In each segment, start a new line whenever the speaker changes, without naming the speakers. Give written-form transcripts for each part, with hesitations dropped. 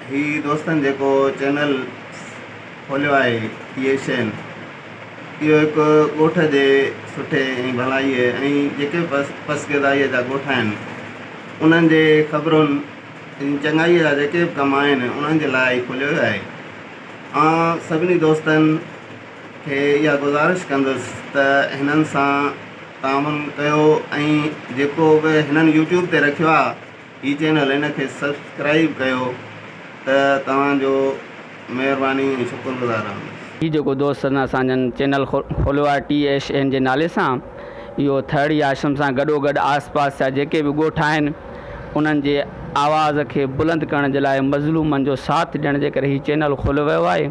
ही दोस्तनि जेको चैनल खोलियो आहे TSN, इहो हिकु ॻोठ जे सुठे ऐं भलाईअ ऐं जेके पसगदाईअ जा ॻोठ आहिनि उन्हनि जे ख़बरुनि ऐं चङाईअ जा जेके बि कम आहिनि उन्हनि जे लाइ खोलियो आहे। सभिनी दोस्तनि खे इहा गुज़ारिश कंदुसि त हिननि सां तामन कयो ऐं जेको बि हिननि YouTube ते रखियो आहे हीउ चैनल हिनखे सब्सक्राइब कयो त तव्हांजो महिरबानी ऐं शुक्रगुज़ार आहियां।
ही जेको दोस्तनि असांजनि चैनल खोलियो आहे TSN जे नाले सां, इहो थर्डी आश्रम सां गॾोगॾु आसपास जा जेके बि ॻोठ आहिनि उन्हनि जे आवाज़ खे बुलंद करण जे लाइ मज़लूमनि जो साथ ॾियण जे करे हीउ चैनल खोलियो वियो आहे।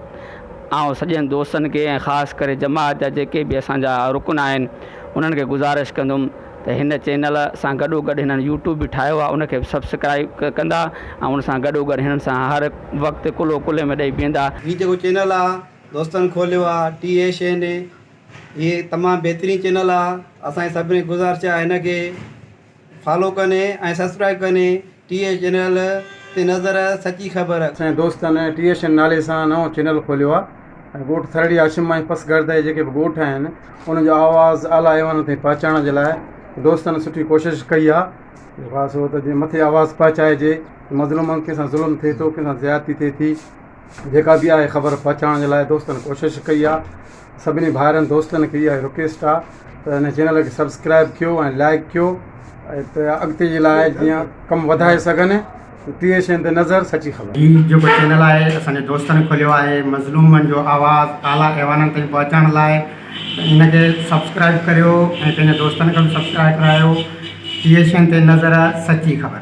ऐं सॼनि दोस्तनि खे ऐं ख़ासि करे जमात जा जेके बि असांजा रुकन आहिनि उन्हनि खे गुज़ारिश कंदुमि त हिन चैनल सां गॾोगॾु हिननि YouTube बि ठाहियो आहे, उनखे बि सब्सक्राइब कंदा ऐं उन सां गॾोगॾु हिननि सां हर वक़्तु कुल्हे में ॾेई बीहंदा।
हीउ जेको चैनल आहे दोस्तनि खोलियो आहे TSN, हीअ तमामु बहितरीनु चैनल आहे। असांजी सभिनी गुज़ारिश आहे हिनखे फॉलो कनि ऐं सब्सक्राइब कनि। TSN चैनल ते नज़र सची ख़बर।
असांजे दोस्तनि TSN नाले सां नओं चैनल खोलियो आहे ऐं ॻोठ थर्डी आश्रम ऐं पसगर्द जे जेके बि ॻोठ आहिनि उनजो आवाज़ु आला ऐवान ताईं पहुचाइण जे लाइ दोस्तनि सुठी कोशिशि कई आहे। ख़ासि हो त जीअं मथे आवाज़ु पहुचाइजे, मज़लूमनि कंहिंसां ज़ुल्म थिए थो, कंहिंसां ज़्यादती थिए थी, जेका बि आहे ख़बर पहुचाइण जे लाइ दोस्तनि कोशिशि कई आहे। सभिनी भाइरनि दोस्तनि खे इहा रिक्वेस्ट आहे त हिन चैनल खे सब्सक्राइब कयो ऐं लाइक कयो ऐं त अॻिते जे लाइ जीअं कमु वधाए सघनि। TSN ते नज़र सची ख़बर।
ही जेको चैनल आहे असांजे दोस्तनि खोलियो आहे मज़लूमनि जो आवाज़ु आला ऐवाननि ताईं पहुचाइण लाइ, इनखे सब्सक्राइब करियो ऐं पंहिंजे दोस्तनि खे बि सब्सक्राइब करायो। TSN ते नज़र सची ख़बर।